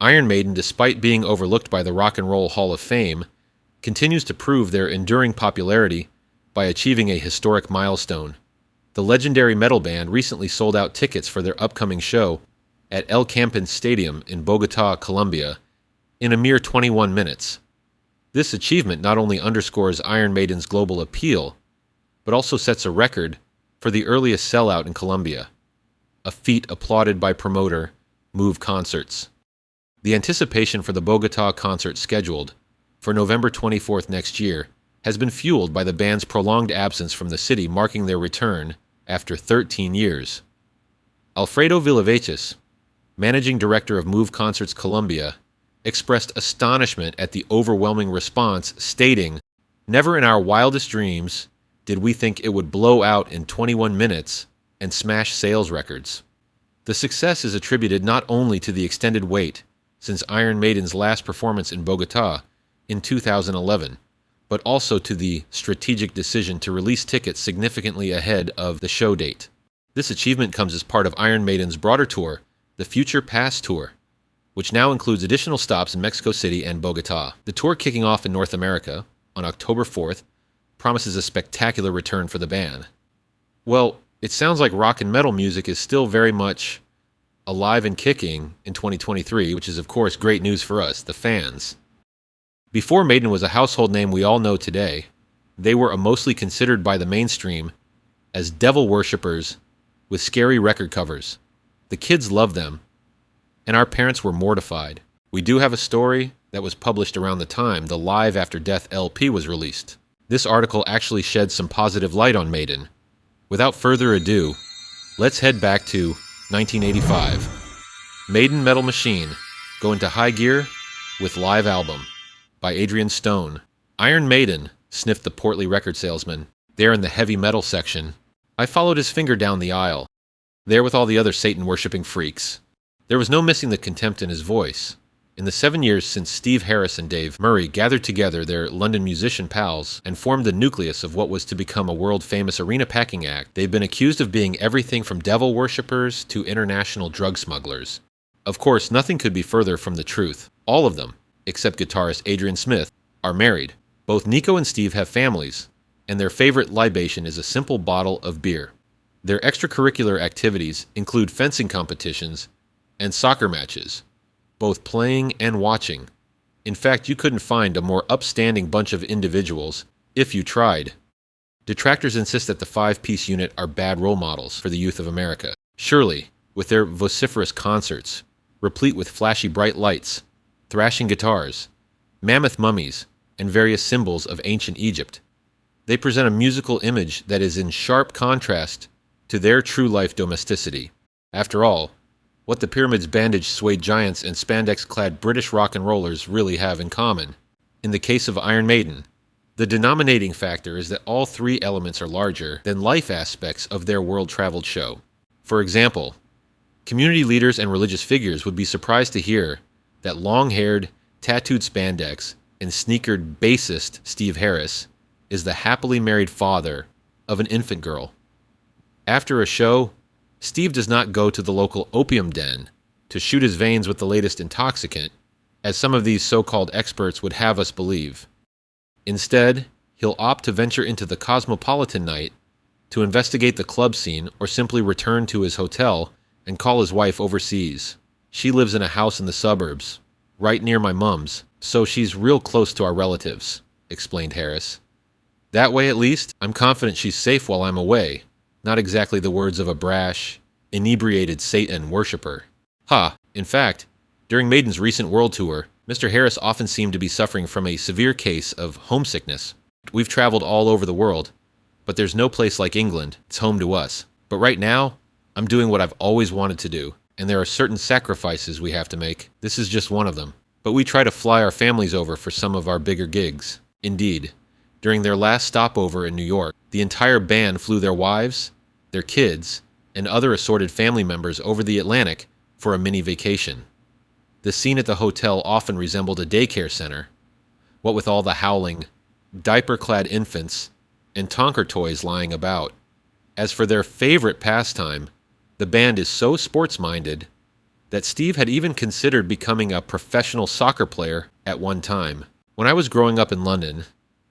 Iron Maiden, despite being overlooked by the Rock and Roll Hall of Fame, continues to prove their enduring popularity by achieving a historic milestone. The legendary metal band recently sold out tickets for their upcoming show at El Campín Stadium in Bogotá, Colombia, in a mere 21 minutes. This achievement not only underscores Iron Maiden's global appeal, but also sets a record for the earliest sellout in Colombia, a feat applauded by promoter Move Concerts. The anticipation for the Bogotá concert scheduled for November 24th next year has been fueled by the band's prolonged absence from the city, marking their return after 13 years. Alfredo Villaveches, managing director of Move Concerts Colombia, expressed astonishment at the overwhelming response, stating, "Never in our wildest dreams did we think it would blow out in 21 minutes and smash sales records." The success is attributed not only to the extended wait since Iron Maiden's last performance in Bogotá in 2011, but also to the strategic decision to release tickets significantly ahead of the show date. This achievement comes as part of Iron Maiden's broader tour, the Future Past Tour, which now includes additional stops in Mexico City and Bogotá. The tour, kicking off in North America on October 4th, promises a spectacular return for the band. Well, it sounds like rock and metal music is still very much alive and kicking in 2023, which is of course great news for us, the fans. Before Maiden was a household name we all know today, they were mostly considered by the mainstream as devil worshippers with scary record covers. The kids loved them, and our parents were mortified. We do have a story that was published around the time the Live After Death LP was released. This article actually sheds some positive light on Maiden. Without further ado, let's head back to 1985. Maiden Metal Machine go into high gear with live album by Adrian Stone. Iron Maiden, sniffed the portly record salesman, there in the heavy metal section. I followed his finger down the aisle, there with all the other Satan-worshipping freaks. There was no missing the contempt in his voice. In the 7 years since Steve Harris and Dave Murray gathered together their London musician pals and formed the nucleus of what was to become a world-famous arena-packing act, they've been accused of being everything from devil worshippers to international drug smugglers. Of course, nothing could be further from the truth. All of them, except guitarist Adrian Smith, are married. Both Nico and Steve have families, and their favorite libation is a simple bottle of beer. Their extracurricular activities include fencing competitions and soccer matches, both playing and watching. In fact, you couldn't find a more upstanding bunch of individuals if you tried. Detractors insist that the five-piece unit are bad role models for the youth of America. Surely, with their vociferous concerts, replete with flashy bright lights, thrashing guitars, mammoth mummies, and various symbols of ancient Egypt, they present a musical image that is in sharp contrast to their true-life domesticity. After all, what the pyramid's bandaged suede giants and spandex-clad British rock and rollers really have in common. In the case of Iron Maiden, the denominating factor is that all three elements are larger than life aspects of their world-traveled show. For example, community leaders and religious figures would be surprised to hear that long-haired, tattooed spandex and sneakered bassist Steve Harris is the happily married father of an infant girl. After a show, Steve does not go to the local opium den to shoot his veins with the latest intoxicant, as some of these so-called experts would have us believe. Instead, he'll opt to venture into the cosmopolitan night to investigate the club scene or simply return to his hotel and call his wife overseas. She lives in a house in the suburbs, right near my mom's, so she's real close to our relatives, explained Harris. That way, at least, I'm confident she's safe while I'm away. Not exactly the words of a brash, inebriated Satan worshipper. In fact, during Maiden's recent world tour, Mr. Harris often seemed to be suffering from a severe case of homesickness. We've traveled all over the world, but there's no place like England. It's home to us. But right now, I'm doing what I've always wanted to do, and there are certain sacrifices we have to make. This is just one of them. But we try to fly our families over for some of our bigger gigs. Indeed, during their last stopover in New York, the entire band flew their wives, their kids, and other assorted family members over the Atlantic for a mini vacation. The scene at the hotel often resembled a daycare center, what with all the howling, diaper-clad infants, and Tonker toys lying about. As for their favorite pastime, the band is so sports-minded that Steve had even considered becoming a professional soccer player at one time. When I was growing up in London,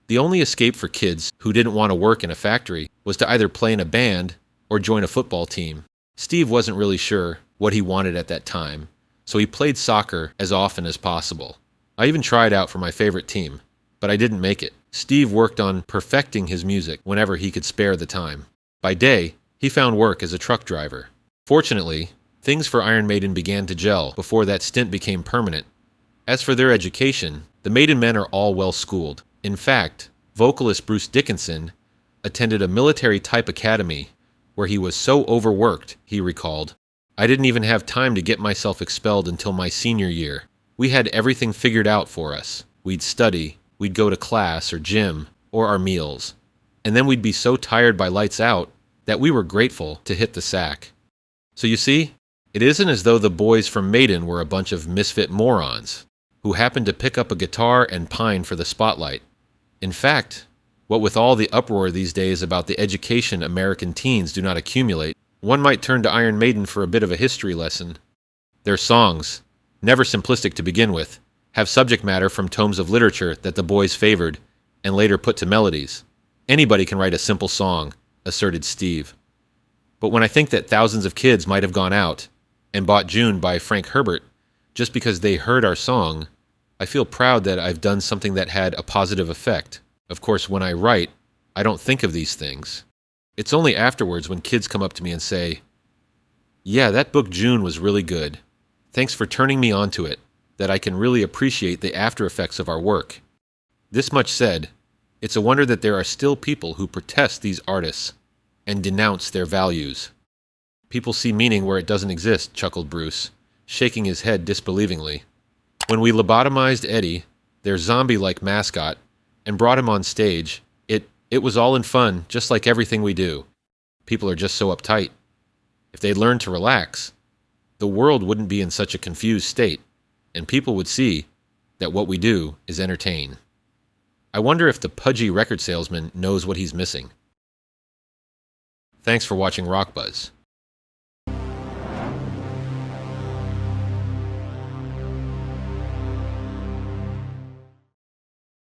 the only escape for kids who didn't want to work in a factory was to either play in a band or join a football team. Steve wasn't really sure what he wanted at that time, so he played soccer as often as possible. I even tried out for my favorite team, but I didn't make it. Steve worked on perfecting his music whenever he could spare the time. By day, he found work as a truck driver. Fortunately, things for Iron Maiden began to gel before that stint became permanent. As for their education, the Maiden men are all well schooled. In fact, vocalist Bruce Dickinson attended a military-type academy where he was so overworked, he recalled, "I didn't even have time to get myself expelled until my senior year. We had everything figured out for us. We'd study, we'd go to class or gym, or our meals. And then we'd be so tired by lights out that we were grateful to hit the sack." So you see, it isn't as though the boys from Maiden were a bunch of misfit morons who happened to pick up a guitar and pine for the spotlight. In fact, what with all the uproar these days about the education American teens do not accumulate, one might turn to Iron Maiden for a bit of a history lesson. Their songs, never simplistic to begin with, have subject matter from tomes of literature that the boys favored and later put to melodies. Anybody can write a simple song, asserted Steve. But when I think that thousands of kids might have gone out and bought June by Frank Herbert just because they heard our song, I feel proud that I've done something that had a positive effect. Of course, when I write, I don't think of these things. It's only afterwards when kids come up to me and say, "Yeah, that book June was really good. Thanks for turning me on to it," that I can really appreciate the after effects of our work. This much said, it's a wonder that there are still people who protest these artists and denounce their values. "People see meaning where it doesn't exist," chuckled Bruce, shaking his head disbelievingly. "When we lobotomized Eddie, their zombie-like mascot, and brought him on stage, it was all in fun, just like everything we do. People are just so uptight. If they'd learned to relax, the world wouldn't be in such a confused state, and people would see that what we do is entertain." I wonder if the pudgy record salesman knows what he's missing. Thanks for watching Rock Buzz.